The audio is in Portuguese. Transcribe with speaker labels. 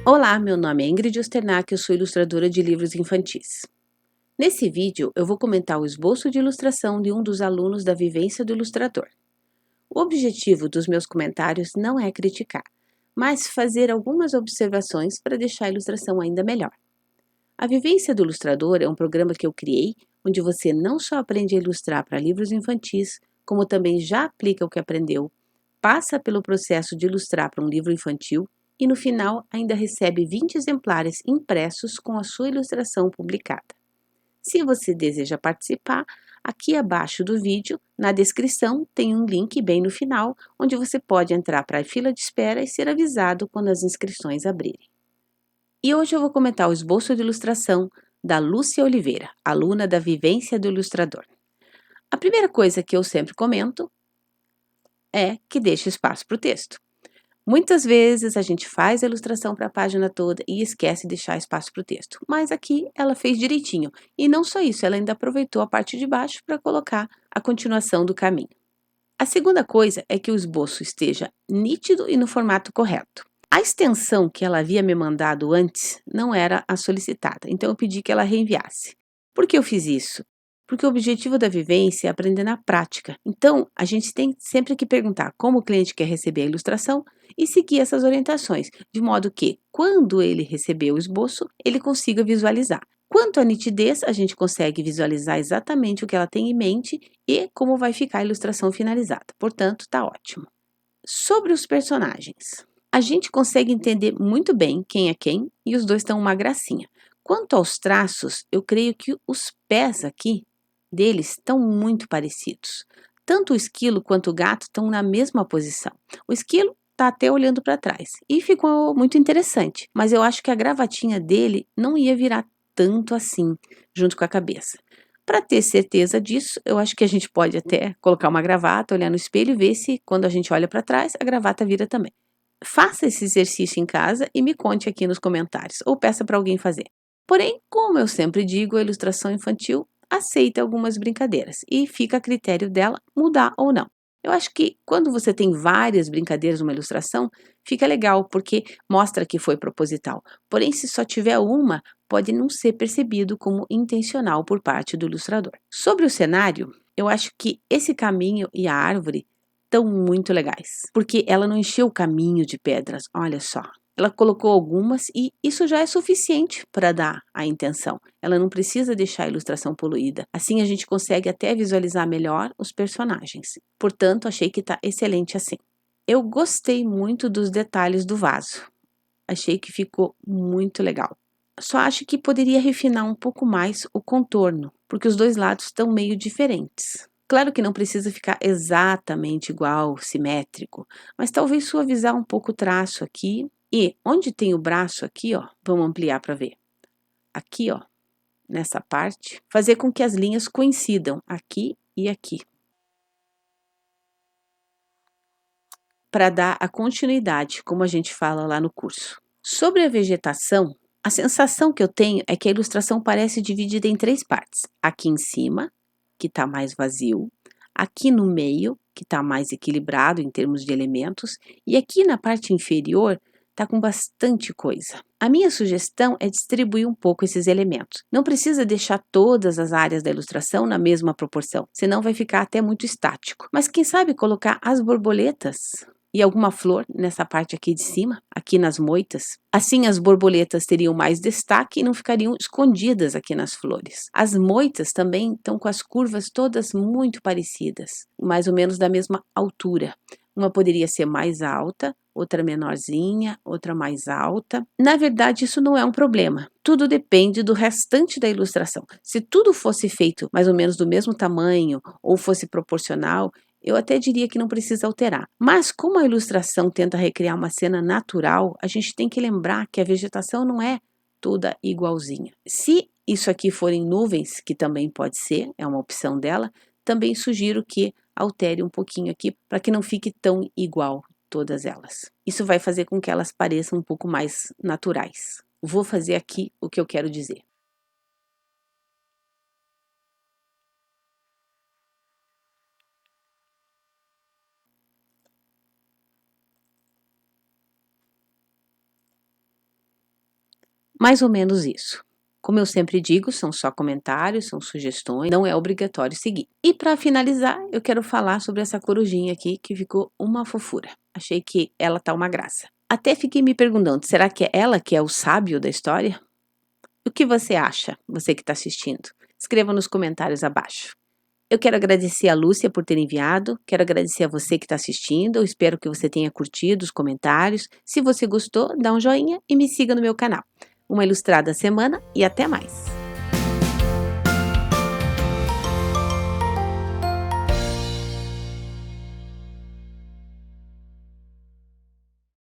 Speaker 1: Olá, meu nome é Ingrid Osternack, eu sou ilustradora de livros infantis. Nesse vídeo, eu vou comentar o esboço de ilustração de um dos alunos da Vivência do Ilustrador. O objetivo dos meus comentários não é criticar, mas fazer algumas observações para deixar a ilustração ainda melhor. A Vivência do Ilustrador é um programa que eu criei, onde você não só aprende a ilustrar para livros infantis, como também já aplica o que aprendeu, passa pelo processo de ilustrar para um livro infantil e no final ainda recebe 20 exemplares impressos com a sua ilustração publicada. Se você deseja participar, aqui abaixo do vídeo, na descrição, tem um link bem no final, onde você pode entrar para a fila de espera e ser avisado quando as inscrições abrirem. E hoje eu vou comentar o esboço de ilustração da Lúcia Oliveira, aluna da Vivência do Ilustrador. A primeira coisa que eu sempre comento é que deixe espaço para o texto. Muitas vezes a gente faz a ilustração para a página toda e esquece de deixar espaço para o texto, mas aqui ela fez direitinho. E não só isso, ela ainda aproveitou a parte de baixo para colocar a continuação do caminho. A segunda coisa é que o esboço esteja nítido e no formato correto. A extensão que ela havia me mandado antes não era a solicitada, então eu pedi que ela reenviasse. Por que eu fiz isso? Porque o objetivo da vivência é aprender na prática. Então, a gente tem sempre que perguntar como o cliente quer receber a ilustração e seguir essas orientações, de modo que, quando ele receber o esboço, ele consiga visualizar. Quanto à nitidez, a gente consegue visualizar exatamente o que ela tem em mente e como vai ficar a ilustração finalizada. Portanto, está ótimo. Sobre os personagens. A gente consegue entender muito bem quem é quem e os dois estão uma gracinha. Quanto aos traços, eu creio que os pés aqui deles estão muito parecidos. Tanto o esquilo quanto o gato estão na mesma posição. O esquilo está até olhando para trás e ficou muito interessante, mas eu acho que a gravatinha dele não ia virar tanto assim, junto com a cabeça. Para ter certeza disso, eu acho que a gente pode até colocar uma gravata, olhar no espelho e ver se, quando a gente olha para trás, a gravata vira também. Faça esse exercício em casa e me conte aqui nos comentários, ou peça para alguém fazer. Porém, como eu sempre digo, a ilustração infantil aceita algumas brincadeiras e fica a critério dela mudar ou não. Eu acho que quando você tem várias brincadeiras numa ilustração, fica legal, porque mostra que foi proposital. Porém, se só tiver uma, pode não ser percebido como intencional por parte do ilustrador. Sobre o cenário, eu acho que esse caminho e a árvore estão muito legais, porque ela não encheu o caminho de pedras, olha só. Ela colocou algumas e isso já é suficiente para dar a intenção. Ela não precisa deixar a ilustração poluída. Assim a gente consegue até visualizar melhor os personagens. Portanto, achei que está excelente assim. Eu gostei muito dos detalhes do vaso. Achei que ficou muito legal. Só acho que poderia refinar um pouco mais o contorno, porque os dois lados estão meio diferentes. Claro que não precisa ficar exatamente igual, simétrico, mas talvez suavizar um pouco o traço aqui. E onde tem o braço aqui, ó, vamos ampliar para ver. Aqui, ó, nessa parte, fazer com que as linhas coincidam aqui e aqui, para dar a continuidade, como a gente fala lá no curso. Sobre a vegetação, a sensação que eu tenho é que a ilustração parece dividida em três partes. Aqui em cima, que está mais vazio, aqui no meio, que está mais equilibrado em termos de elementos, e aqui na parte inferior está com bastante coisa. A minha sugestão é distribuir um pouco esses elementos. Não precisa deixar todas as áreas da ilustração na mesma proporção, senão vai ficar até muito estático. Mas quem sabe colocar as borboletas e alguma flor nessa parte aqui de cima, aqui nas moitas. Assim as borboletas teriam mais destaque e não ficariam escondidas aqui nas flores. As moitas também estão com as curvas todas muito parecidas, mais ou menos da mesma altura. Uma poderia ser mais alta, outra menorzinha, outra mais alta. Na verdade, isso não é um problema. Tudo depende do restante da ilustração. Se tudo fosse feito mais ou menos do mesmo tamanho ou fosse proporcional, eu até diria que não precisa alterar. Mas como a ilustração tenta recriar uma cena natural, a gente tem que lembrar que a vegetação não é toda igualzinha. Se isso aqui forem nuvens, que também pode ser, é uma opção dela, também sugiro que altere um pouquinho aqui para que não fique tão igual todas elas. Isso vai fazer com que elas pareçam um pouco mais naturais. Vou fazer aqui o que eu quero dizer. Mais ou menos isso. Como eu sempre digo, são só comentários, são sugestões, não é obrigatório seguir. E para finalizar, eu quero falar sobre essa corujinha aqui que ficou uma fofura. Achei que ela tá uma graça. Até fiquei me perguntando, será que é ela que é o sábio da história? O que você acha, você que está assistindo? Escreva nos comentários abaixo. Eu quero agradecer a Lúcia por ter enviado, quero agradecer a você que está assistindo, eu espero que você tenha curtido os comentários. Se você gostou, dá um joinha e me siga no meu canal. Uma ilustrada semana e até mais!